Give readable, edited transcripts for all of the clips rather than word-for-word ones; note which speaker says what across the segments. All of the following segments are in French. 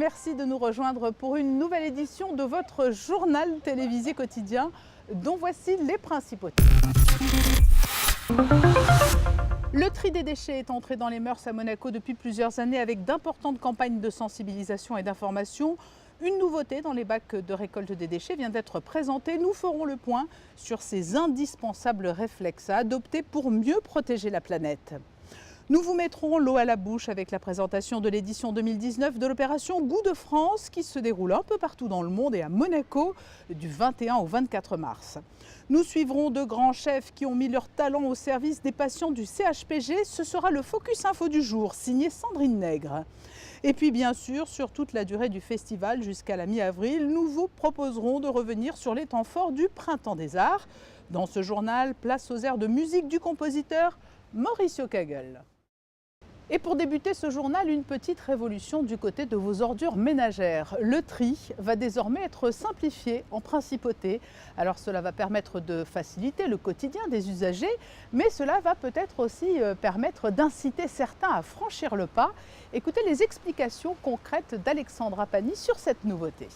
Speaker 1: merci de nous rejoindre pour une nouvelle édition de votre journal télévisé quotidien dont voici les principautés. Le tri des déchets est entré dans les mœurs à Monaco depuis plusieurs années avec d'importantes campagnes de sensibilisation et d'information. Une nouveauté dans les bacs de récolte des déchets vient d'être présentée. Nous ferons le point sur ces indispensables réflexes à adopter pour mieux protéger la planète. Nous vous mettrons l'eau à la bouche avec la présentation de l'édition 2019 de l'opération Goût de France qui se déroule un peu partout dans le monde et à Monaco du 21 au 24 mars. Nous suivrons de grands chefs qui ont mis leur talent au service des patients du CHPG. Ce sera le Focus Info du jour, signé Sandrine Nègre. Et puis bien sûr, sur toute la durée du festival jusqu'à la mi-avril, nous vous proposerons de revenir sur les temps forts du Printemps des Arts. Dans ce journal, place aux airs de musique du compositeur Mauricio Kagel. Et pour débuter ce journal, une petite révolution du côté de vos ordures ménagères. Le tri va désormais être simplifié en principauté. Alors cela va permettre de faciliter le quotidien des usagers, mais cela va peut-être aussi permettre d'inciter certains à franchir le pas. Écoutez les explications concrètes d'Alexandra Pani sur cette nouveauté.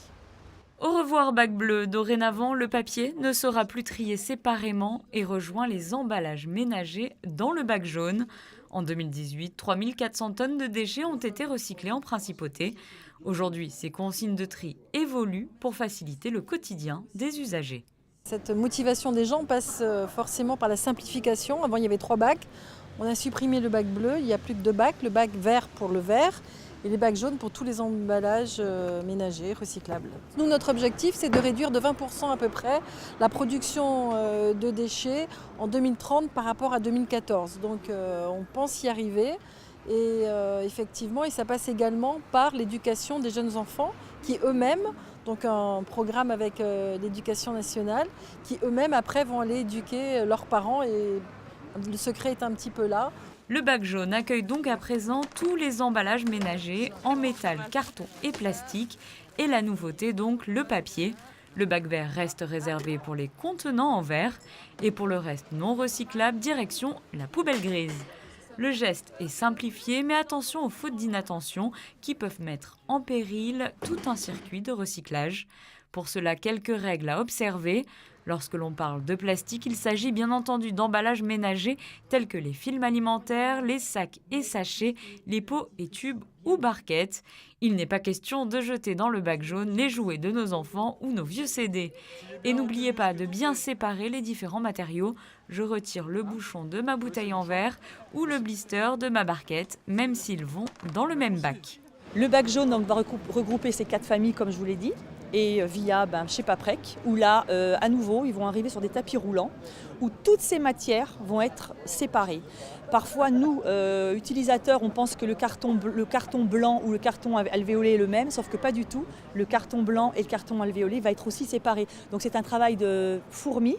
Speaker 2: Au revoir bac bleu, dorénavant le papier ne sera plus trié séparément et rejoint les emballages ménagers dans le bac jaune. En 2018, 3400 tonnes de déchets ont été recyclés en principauté. Aujourd'hui, ces consignes de tri évoluent pour faciliter le quotidien des usagers.
Speaker 3: Cette motivation des gens passe forcément par la simplification. Avant, il y avait 3 bacs. On a supprimé le bac bleu, il n'y a plus que 2 bacs. Le bac vert pour le verre et les bacs jaunes pour tous les emballages ménagers recyclables. Nous, notre objectif, c'est de réduire de 20% à peu près la production de déchets en 2030 par rapport à 2014. Donc on pense y arriver et effectivement, et ça passe également par l'éducation des jeunes enfants qui eux-mêmes, donc un programme avec l'éducation nationale, qui eux-mêmes après vont aller éduquer leurs parents et le secret est un petit peu là.
Speaker 2: Le bac jaune accueille donc à présent tous les emballages ménagers en métal, carton et plastique. Et la nouveauté donc, le papier. Le bac vert reste réservé pour les contenants en verre. Et pour le reste non recyclable, direction la poubelle grise. Le geste est simplifié, mais attention aux fautes d'inattention qui peuvent mettre en péril tout un circuit de recyclage. Pour cela, quelques règles à observer. Lorsque l'on parle de plastique, il s'agit bien entendu d'emballages ménagers tels que les films alimentaires, les sacs et sachets, les pots et tubes ou barquettes. Il n'est pas question de jeter dans le bac jaune les jouets de nos enfants ou nos vieux CD. Et n'oubliez pas de bien séparer les différents matériaux. Je retire le bouchon de ma bouteille en verre ou le blister de ma barquette, même s'ils vont dans le même bac.
Speaker 4: Le bac jaune donc, va regrouper ces 4 familles, comme je vous l'ai dit, et via chez Paprec, où là, à nouveau, ils vont arriver sur des tapis roulants, où toutes ces matières vont être séparées. Parfois, nous, utilisateurs, on pense que le carton blanc ou le carton alvéolé est le même, sauf que pas du tout. Le carton blanc et le carton alvéolé va être aussi séparé. Donc c'est un travail de fourmi,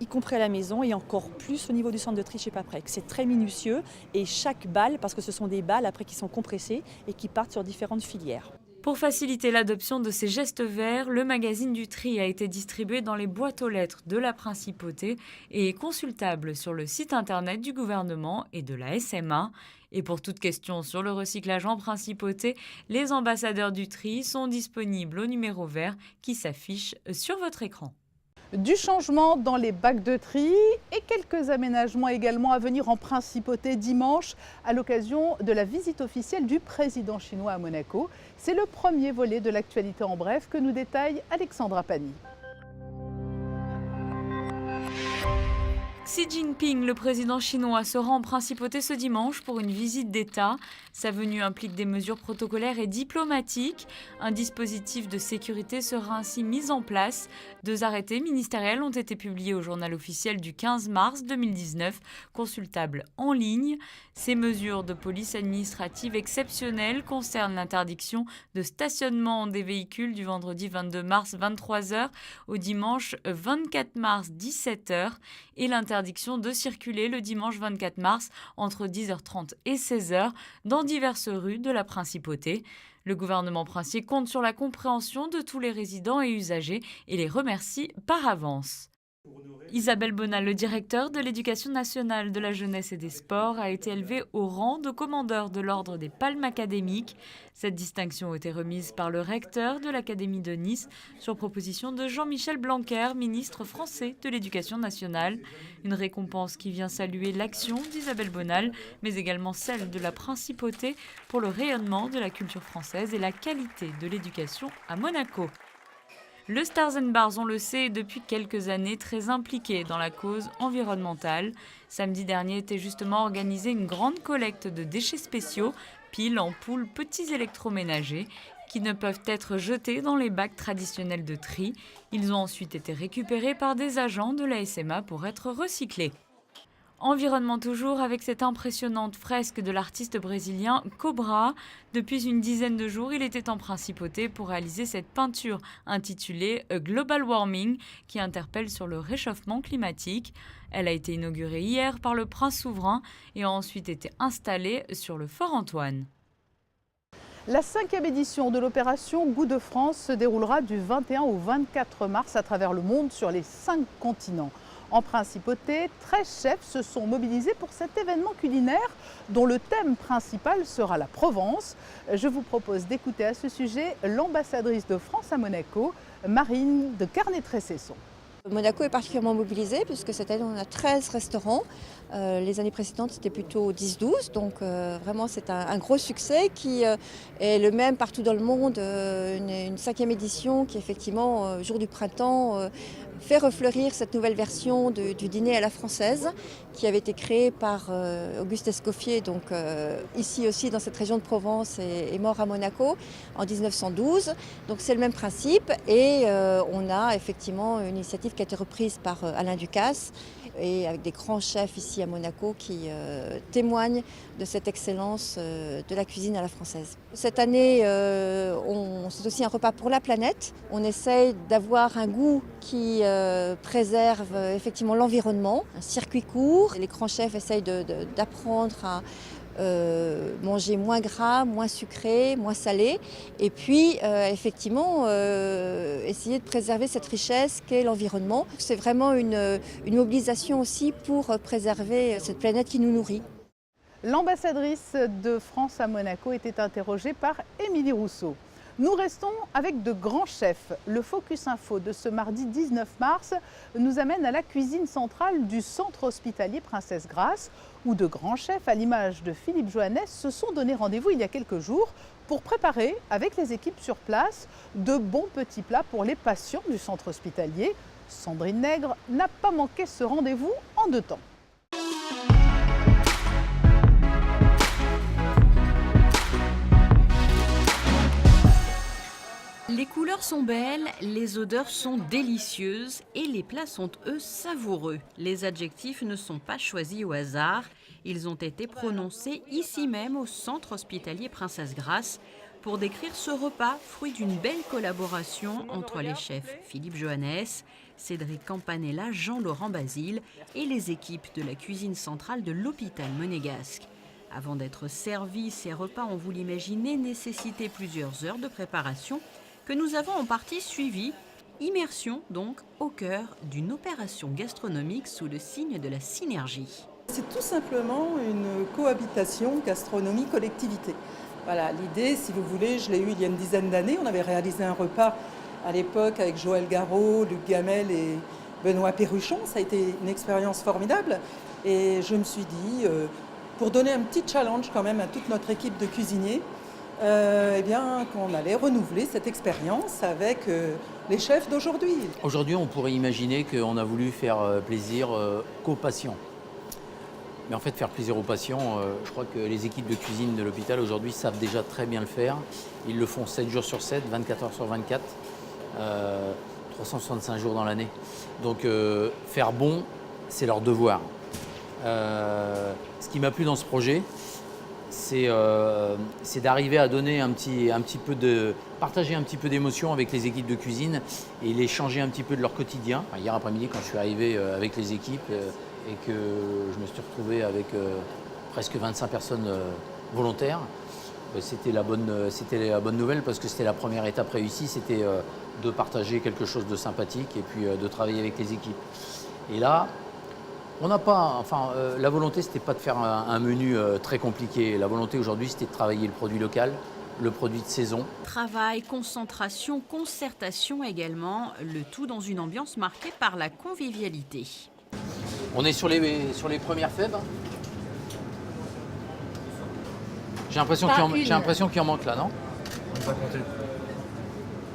Speaker 4: y compris à la maison et encore plus au niveau du centre de tri chez Paprec. C'est très minutieux et chaque balle, parce que ce sont des balles après qui sont compressées et qui partent sur différentes filières.
Speaker 2: Pour faciliter l'adoption de ces gestes verts, le magazine du tri a été distribué dans les boîtes aux lettres de la Principauté et est consultable sur le site internet du gouvernement et de la SMA. Et pour toute question sur le recyclage en Principauté, les ambassadeurs du tri sont disponibles au numéro vert qui s'affiche sur votre écran.
Speaker 1: Du changement dans les bacs de tri et quelques aménagements également à venir en Principauté dimanche à l'occasion de la visite officielle du président chinois à Monaco. C'est le premier volet de l'actualité en bref que nous détaille Alexandra Pani.
Speaker 2: Xi Jinping, le président chinois, se rend en Principauté ce dimanche pour une visite d'État. Sa venue implique des mesures protocolaires et diplomatiques. Un dispositif de sécurité sera ainsi mis en place. 2 arrêtés ministériels ont été publiés au journal officiel du 15 mars 2019, consultables en ligne. Ces mesures de police administrative exceptionnelles concernent l'interdiction de stationnement des véhicules du vendredi 22 mars 23h au dimanche 24 mars 17h et l'interdiction de circuler le dimanche 24 mars entre 10h30 et 16h dans diverses rues de la Principauté. Le gouvernement princier compte sur la compréhension de tous les résidents et usagers et les remercie par avance. Isabelle Bonal, le directeur de l'Éducation nationale, de la jeunesse et des sports, a été élevé au rang de commandeur de l'Ordre des Palmes académiques. Cette distinction a été remise par le recteur de l'Académie de Nice sur proposition de Jean-Michel Blanquer, ministre français de l'Éducation nationale. Une récompense qui vient saluer l'action d'Isabelle Bonal, mais également celle de la principauté pour le rayonnement de la culture française et la qualité de l'éducation à Monaco. Le Stars and Bars, on le sait, est depuis quelques années très impliqué dans la cause environnementale. Samedi dernier était justement organisée une grande collecte de déchets spéciaux, piles, ampoules, petits électroménagers, qui ne peuvent être jetés dans les bacs traditionnels de tri. Ils ont ensuite été récupérés par des agents de la SMA pour être recyclés. Environnement toujours avec cette impressionnante fresque de l'artiste brésilien Cobra. Depuis une dizaine de jours, il était en principauté pour réaliser cette peinture intitulée A Global Warming qui interpelle sur le réchauffement climatique. Elle a été inaugurée hier par le prince souverain et a ensuite été installée sur le Fort Antoine.
Speaker 1: La 5e édition de l'opération Goût de France se déroulera du 21 au 24 mars à travers le monde sur les 5 continents. En principauté, 13 chefs se sont mobilisés pour cet événement culinaire dont le thème principal sera la Provence. Je vous propose d'écouter à ce sujet l'ambassadrice de France à Monaco, Marine de Carnet-Tressesson.
Speaker 5: Monaco est particulièrement mobilisé puisque cette année on a 13 restaurants. Les années précédentes c'était plutôt 10-12, donc vraiment c'est un gros succès qui est le même partout dans le monde. Une 5e édition qui effectivement, jour du printemps, fait refleurir cette nouvelle version du dîner à la française qui avait été créée par Auguste Escoffier, donc ici aussi dans cette région de Provence et mort à Monaco en 1912. Donc c'est le même principe et on a effectivement une initiative qui a été reprise par Alain Ducasse et avec des grands chefs ici à Monaco qui témoignent de cette excellence de la cuisine à la française. Cette année, c'est aussi un repas pour la planète. On essaye d'avoir un goût qui préserve effectivement l'environnement, un circuit court. Les grands chefs essayent d'apprendre à manger moins gras, moins sucré, moins salé et puis effectivement essayer de préserver cette richesse qu'est l'environnement. C'est vraiment une mobilisation aussi pour préserver cette planète qui nous nourrit.
Speaker 1: L'ambassadrice de France à Monaco était interrogée par Émilie Rousseau. Nous restons avec de grands chefs. Le Focus Info de ce mardi 19 mars nous amène à la cuisine centrale du centre hospitalier Princesse Grasse, où de grands chefs, à l'image de Philippe Joannès, se sont donné rendez-vous il y a quelques jours pour préparer, avec les équipes sur place, de bons petits plats pour les patients du centre hospitalier. Sandrine Nègre n'a pas manqué ce rendez-vous en 2 temps.
Speaker 6: Les couleurs sont belles, les odeurs sont délicieuses et les plats sont, eux, savoureux. Les adjectifs ne sont pas choisis au hasard. Ils ont été prononcés ici même au centre hospitalier Princesse Grasse pour décrire ce repas, fruit d'une belle collaboration entre les chefs Philippe Joannès, Cédric Campanella, Jean-Laurent Basile et les équipes de la cuisine centrale de l'hôpital monégasque. Avant d'être servis, ces repas, on vous l'imaginez, nécessitaient plusieurs heures de préparation que nous avons en partie suivi. Immersion donc au cœur d'une opération gastronomique sous le signe de la synergie.
Speaker 7: C'est tout simplement une cohabitation gastronomie-collectivité. Voilà, l'idée, si vous voulez, je l'ai eue il y a une dizaine d'années. On avait réalisé un repas à l'époque avec Joël Garraud, Luc Gamel et Benoît Perruchon. Ça a été une expérience formidable. Et je me suis dit, pour donner un petit challenge quand même à toute notre équipe de cuisiniers, eh bien, qu'on allait renouveler cette expérience avec les chefs d'aujourd'hui.
Speaker 8: Aujourd'hui, on pourrait imaginer qu'on a voulu faire plaisir qu'aux patients. Mais en fait, faire plaisir aux patients, je crois que les équipes de cuisine de l'hôpital aujourd'hui savent déjà très bien le faire. Ils le font 7 jours sur 7, 24 heures sur 24, 365 jours dans l'année. Donc faire bon, c'est leur devoir. Ce qui m'a plu dans ce projet, c'est d'arriver à donner partager un petit peu d'émotion avec les équipes de cuisine et les changer un petit peu de leur quotidien. Enfin, hier après-midi, quand je suis arrivé avec les équipes et que je me suis retrouvé avec presque 25 personnes volontaires, c'était la bonne nouvelle parce que c'était la première étape réussie, c'était de partager quelque chose de sympathique et puis de travailler avec les équipes. Et là, on n'a pas, la volonté c'était pas de faire un menu très compliqué. La volonté aujourd'hui c'était de travailler le produit local, le produit de saison.
Speaker 6: Travail, concentration, concertation également, le tout dans une ambiance marquée par la convivialité.
Speaker 8: On est sur les premières fèves. J'ai l'impression qu'il en manque là, non?
Speaker 9: On va compter.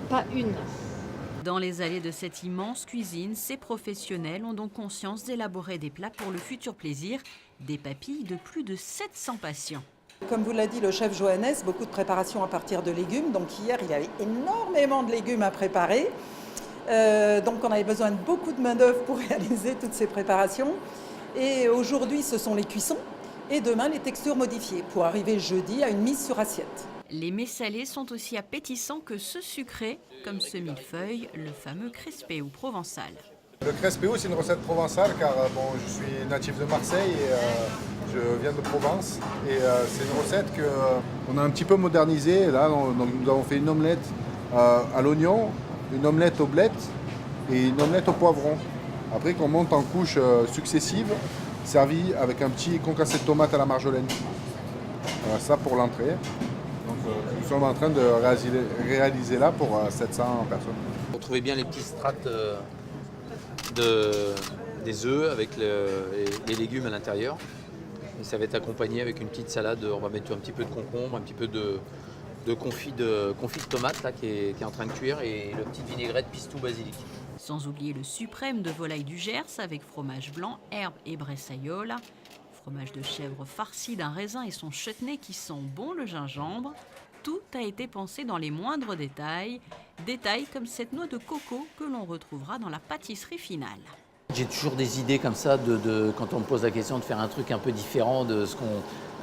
Speaker 5: Pas une.
Speaker 6: Dans les allées de cette immense cuisine, ces professionnels ont donc conscience d'élaborer des plats pour le futur plaisir, des papilles de plus de 700 patients.
Speaker 7: Comme vous l'a dit le chef Johannes, beaucoup de préparation à partir de légumes. Donc hier, il y avait énormément de légumes à préparer. Donc on avait besoin de beaucoup de main-d'œuvre pour réaliser toutes ces préparations. Et aujourd'hui, ce sont les cuissons. Et demain, les textures modifiées pour arriver jeudi à une mise sur assiette.
Speaker 6: Les mets salés sont aussi appétissants que ceux sucrés, comme ce millefeuille, le fameux crespeo provençal.
Speaker 9: Le crespeo, c'est une recette provençale car je suis natif de Marseille et je viens de Provence. Et c'est une recette qu'on a un petit peu modernisée. Là, donc, nous avons fait une omelette à l'oignon, une omelette au bled et une omelette au poivron. Après qu'on monte en couches successives, servi avec un petit concassé de tomate à la marjolaine. Voilà, ça pour l'entrée. Donc nous sommes en train de réaliser là pour 700 personnes.
Speaker 8: On trouvait bien les petits strates des œufs avec les légumes à l'intérieur. Et ça va être accompagné avec une petite salade. On va mettre un petit peu de concombre, un petit peu de confit de tomate là, qui est en train de cuire et le petit vinaigrette pistou basilic.
Speaker 6: Sans oublier le suprême de volaille du Gers avec fromage blanc, herbe et bressaiola. Fromage de chèvre farci d'un raisin et son chutney qui sent bon le gingembre. Tout a été pensé dans les moindres détails. Détails comme cette noix de coco que l'on retrouvera dans la pâtisserie finale.
Speaker 8: J'ai toujours des idées comme ça, quand on me pose la question de faire un truc un peu différent de ce qu'on...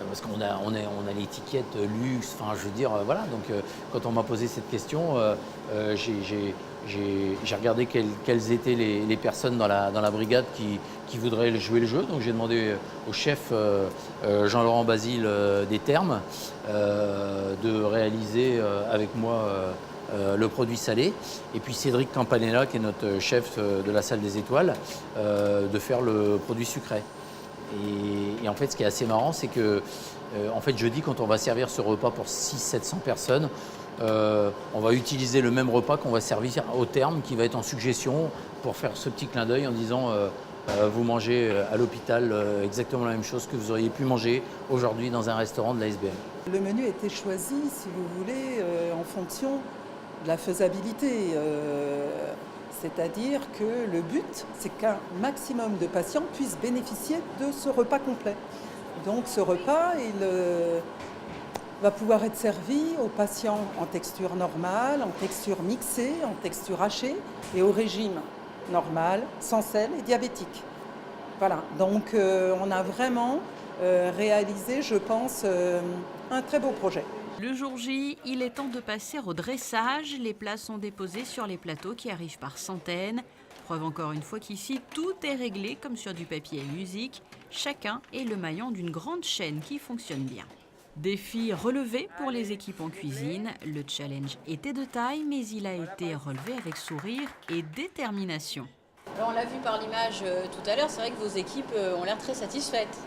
Speaker 8: Parce qu'on a l'étiquette luxe, je veux dire, voilà. Donc quand on m'a posé cette question, j'ai regardé quelles étaient les personnes dans la brigade qui voudraient jouer le jeu. Donc j'ai demandé au chef Jean-Laurent Basile des Thermes de réaliser avec moi le produit salé. Et puis Cédric Campanella, qui est notre chef de la salle des étoiles, de faire le produit sucré. Et en fait, ce qui est assez marrant, c'est que jeudi, quand on va servir ce repas pour 600-700 personnes, on va utiliser le même repas qu'on va servir au terme, qui va être en suggestion pour faire ce petit clin d'œil en disant vous mangez à l'hôpital exactement la même chose que vous auriez pu manger aujourd'hui dans un restaurant de l'ASBM.
Speaker 7: Le menu a été choisi, si vous voulez, en fonction de la faisabilité. C'est-à-dire que le but, c'est qu'un maximum de patients puissent bénéficier de ce repas complet. Donc ce repas, il va pouvoir être servi aux patients en texture normale, en texture mixée, en texture hachée et au régime normal, sans sel et diabétique. Voilà, donc on a vraiment réalisé, je pense, un très beau projet.
Speaker 6: Le jour J, il est temps de passer au dressage. Les plats sont déposés sur les plateaux qui arrivent par centaines. Preuve encore une fois qu'ici, tout est réglé comme sur du papier à musique. Chacun est le maillon d'une grande chaîne qui fonctionne bien. Défi relevé pour les équipes en cuisine. Le challenge était de taille, mais il a été relevé avec sourire et détermination.
Speaker 10: Alors on l'a vu par l'image tout à l'heure, c'est vrai que vos équipes ont l'air très satisfaites.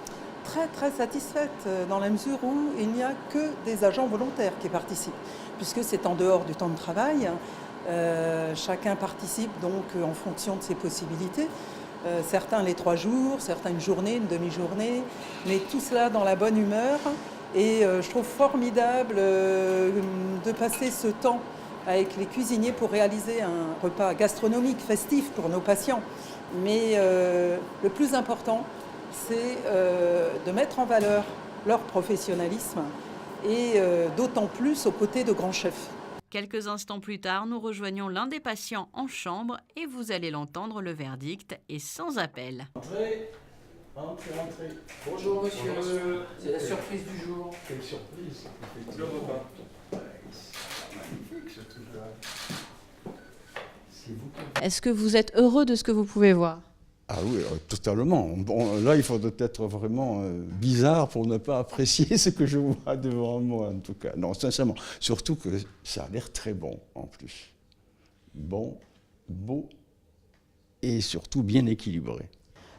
Speaker 7: Très très satisfaite dans la mesure où il n'y a que des agents volontaires qui participent, puisque c'est en dehors du temps de travail. Chacun participe donc en fonction de ses possibilités. Certains les 3 jours, certains une journée, une demi-journée, mais tout cela dans la bonne humeur. Et je trouve formidable de passer ce temps avec les cuisiniers pour réaliser un repas gastronomique, festif pour nos patients. Mais le plus important, c'est de mettre en valeur leur professionnalisme et d'autant plus aux côtés de grands chefs.
Speaker 6: Quelques instants plus tard, nous rejoignons l'un des patients en chambre et vous allez l'entendre, le verdict est sans appel.
Speaker 11: Entrez.
Speaker 8: Bonjour monsieur, c'est la surprise du jour.
Speaker 11: Quelle surprise. Le repas. Magnifique ce truc-là.
Speaker 10: Est-ce que vous êtes heureux de ce que vous pouvez voir ?
Speaker 11: Ah oui, totalement. Bon, là, il faut être vraiment bizarre pour ne pas apprécier ce que je vois devant moi, en tout cas. Non, sincèrement. Surtout que ça a l'air très bon, en plus. Bon, beau et surtout bien équilibré.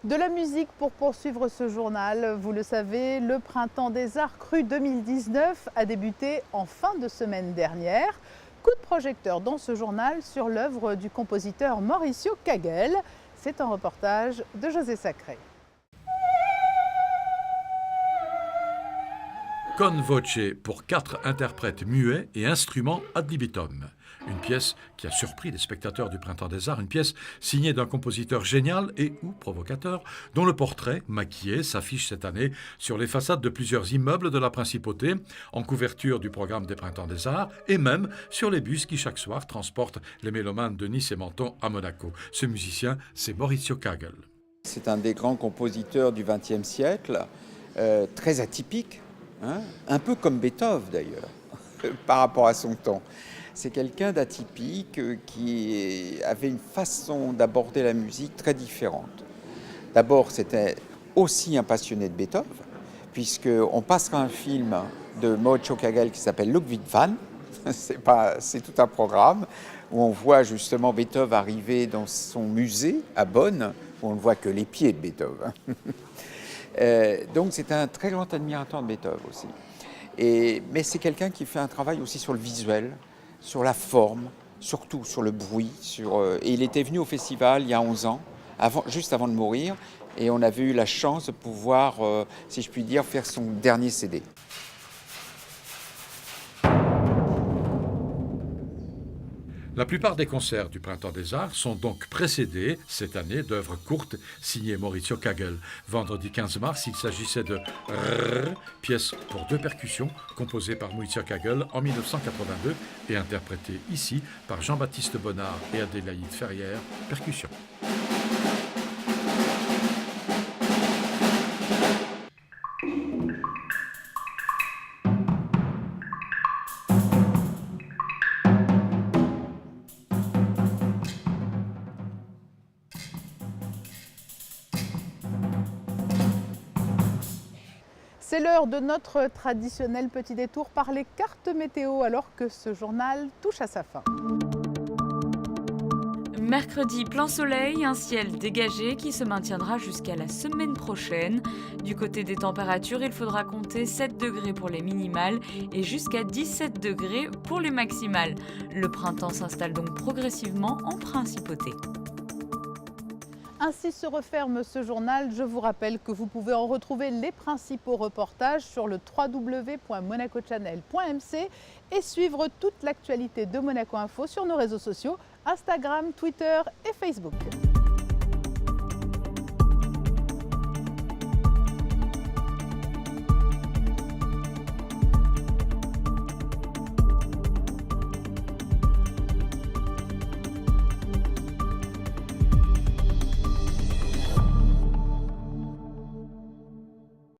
Speaker 1: De la musique pour poursuivre ce journal. Vous le savez, le Printemps des Arts Cru 2019 a débuté en fin de semaine dernière. Coup de projecteur dans ce journal sur l'œuvre du compositeur Mauricio Kagel. C'est un reportage de José Sacré.
Speaker 12: Con voce pour 4 interprètes muets et instruments ad libitum. Une pièce qui a surpris les spectateurs du Printemps des Arts, une pièce signée d'un compositeur génial et ou provocateur, dont le portrait, maquillé, s'affiche cette année sur les façades de plusieurs immeubles de la Principauté, en couverture du programme des Printemps des Arts, et même sur les bus qui chaque soir transportent les mélomanes de Nice et Menton à Monaco. Ce musicien, c'est Mauricio Kagel.
Speaker 13: C'est un des grands compositeurs du XXe siècle, très atypique, hein, un peu comme Beethoven d'ailleurs, par rapport à son temps. C'est quelqu'un d'atypique qui avait une façon d'aborder la musique très différente. D'abord, c'était aussi un passionné de Beethoven, puisqu'on passera un film de Mauricio Kagel qui s'appelle Ludwig van. C'est tout un programme où on voit justement Beethoven arriver dans son musée à Bonn, où on ne voit que les pieds de Beethoven. Donc c'est un très grand admirateur de Beethoven aussi. Mais c'est quelqu'un qui fait un travail aussi sur le visuel, sur la forme, surtout sur le bruit. Et il était venu au festival il y a 11 ans, juste avant de mourir, et on avait eu la chance de pouvoir, si je puis dire, faire son dernier CD.
Speaker 12: La plupart des concerts du Printemps des Arts sont donc précédés, cette année, d'œuvres courtes signées Mauricio Kagel. Vendredi 15 mars, il s'agissait de Rrrr, pièce pour 2 percussions, composée par Mauricio Kagel en 1982 et interprétée ici par Jean-Baptiste Bonnard et Adélaïde Ferrière, percussion.
Speaker 1: C'est l'heure de notre traditionnel petit détour par les cartes météo alors que ce journal touche à sa fin.
Speaker 2: Mercredi, plein soleil, un ciel dégagé qui se maintiendra jusqu'à la semaine prochaine. Du côté des températures, il faudra compter 7 degrés pour les minimales et jusqu'à 17 degrés pour les maximales. Le printemps s'installe donc progressivement en Principauté.
Speaker 1: Ainsi se referme ce journal. Je vous rappelle que vous pouvez en retrouver les principaux reportages sur le www.monacochannel.mc et suivre toute l'actualité de Monaco Info sur nos réseaux sociaux, Instagram, Twitter et Facebook.